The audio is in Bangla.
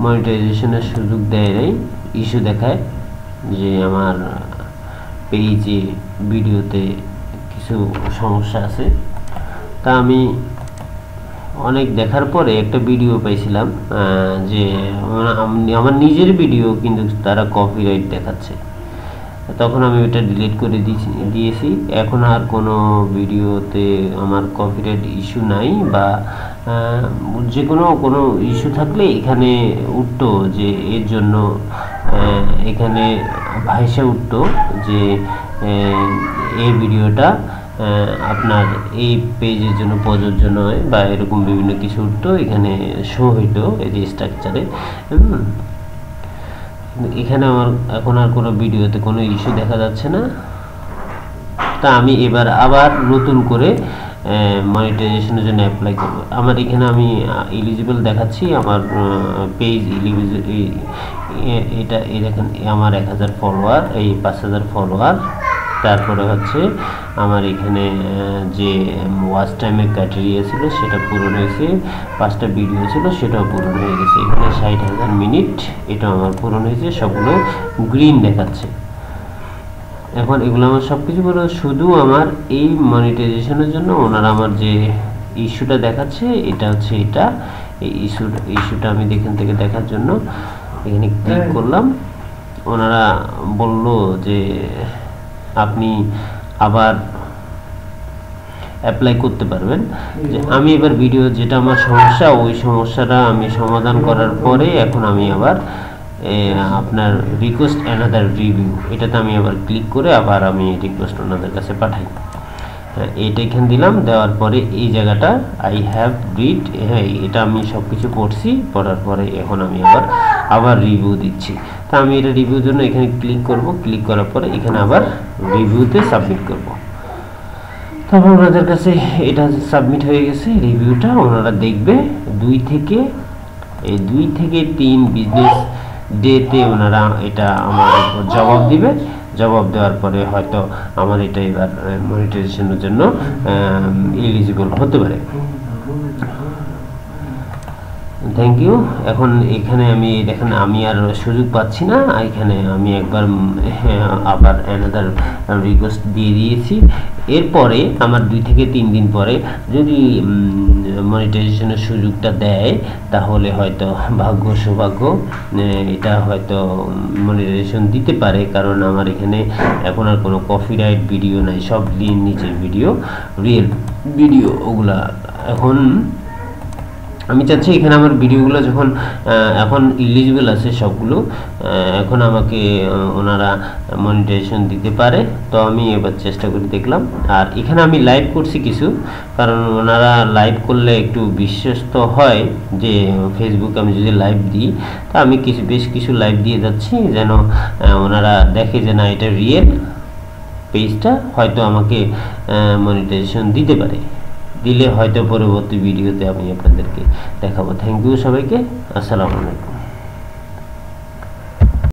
মনিটাইজেশনের সুযোগ দেয় নাই, ইস্যু দেখায় যে আমার পেজে ভিডিওতে কিছু সমস্যা আছে। তা আমি অনেক দেখার পরে একটা ভিডিও পাইছিলাম যে আমার নিজের ভিডিও কিন্তু তারা কপিরাইট দেখাচ্ছে। তখন আমি ওটা ডিলিট করে দিয়েছি। এখন আর কোনো ভিডিওতে আমার কপিরাইট ইস্যু নাই, বা যে কোনো ইস্যু থাকলে এখানে উঠতো যে এর জন্য এখানে ভাইসা উঠতো যে এই ভিডিওটা আপনার এই পেজের জন্য প্রযোজ্য নয়, বা এরকম বিভিন্ন কিছু উঠতো, এখানে শো হইতো এই যে স্ট্রাকচারে। এখানে আমার এখন আর কোনো ভিডিওতে কোনো ইস্যু দেখা যাচ্ছে না। তা আমি এবার আবার নতুন করে মনিটাইজেশনের জন্য অ্যাপ্লাই করব। আমার এখানে আমি এলিজিবল দেখাচ্ছি, আমার পেজ এলিজিবল। এটা এই দেখেন আমার 1000 ফলোয়ার, এই 5000 ফলোয়ার। তারপরে হচ্ছে আমার এখানে যে ওয়াচ টাইমের ক্রাইটেরিয়া ছিল সেটা পূরণ হয়েছে, 5টা ভিডিও ছিল সেটাও পূরণ হয়ে গেছে। এখানে 60,000 মিনিট, এটা আমার পূরণ হয়েছে, সবগুলো গ্রিন দেখাচ্ছে। এখন এগুলো আমার সব কিছু বলো, শুধু আমার এই মনিটাইজেশনের জন্য ওনারা আমার যে ইস্যুটা দেখাচ্ছে এটা হচ্ছে এটা, এই ইস্যুটা আমি এখান থেকে দেখার জন্য এখানে ক্লিক করলাম। ওনারা বলল যে আপনি আবার অ্যাপ্লাই করতে পারবেন। যে আমি এবার ভিডিও যেটা আমার সমস্যা, ওই সমস্যাটা আমি সমাধান করার পরে এখন আমি আবার আপনার রিকোয়েস্ট অ্যানাদার রিভিউ, এটাতে আমি আবার ক্লিক করে আবার আমি রিকোয়েস্ট ওনাদের কাছে পাঠাই। এটা এখানে দিলাম, দেওয়ার পরে এই জায়গাটা আই হ্যাভ রিড, হ্যাঁ এটা আমি সব কিছু পড়ছি, পড়ার পরে এখন আমি আবার রিভিউ দিচ্ছি। তা আমি এটা রিভিউর জন্য এখানে ক্লিক করব, ক্লিক করার পরে এখানে আবার রিভিউতে সাবমিট করব। তারপর ওনাদের কাছে এটা সাবমিট হয়ে গেছে রিভিউটা, ওনারা দেখবে 2 থেকে 3 বিজনেস ডেতে ওনারা এটা আমার জবাব দিবে। জবাব দেওয়ার পরে হয়তো আমার এটা এবার মনিটাইজেশনের জন্য এলিজিবল হতে পারে। Thank you. এখন এখানে আমি দেখেন আমি আর সুযোগ পাচ্ছি না, এখানে আমি একবার আবার অ্যানাদার রিকোয়েস্ট দিয়ে দিয়েছি। এরপরে আমার 2 থেকে 3 দিন পরে যদি মনিটাইজেশনের সুযোগটা দেয় তাহলে হয়তো ভাগ্য সৌভাগ্য এটা হয়তো মনিটাইজেশন দিতে পারে, কারণ আমার এখানে এখন আর কোনো কপিরাইট ভিডিও নাই, সব নিজের ভিডিও, রিয়েল ভিডিও ওগুলা। এখন আমি চাচ্ছি এখানে আমার ভিডিওগুলো যখন এখন এলিজিবল আছে সবগুলো, এখন আমাকে ওনারা মনিটাইজেশন দিতে পারে। তো আমি এবার চেষ্টা করে দেখলাম। আর এখানে আমি লাইভ করছি কিছু, কারণ ওনারা লাইভ করলে একটু বিশ্বস্ত হয় যে ফেসবুকে আমি যদি লাইভ দিই, তা আমি বেশ কিছু লাইভ দিয়ে যাচ্ছি যেন ওনারা দেখে যে না এটা রিয়েল পেজটা, হয়তো আমাকে মনিটাইজেশন দিতে পারে। দিলে হয়তো পরবর্তী ভিডিওতে আমি আপনাদেরকে দেখাবো। থ্যাংক ইউ সবাইকে, আসসালামু আলাইকুম।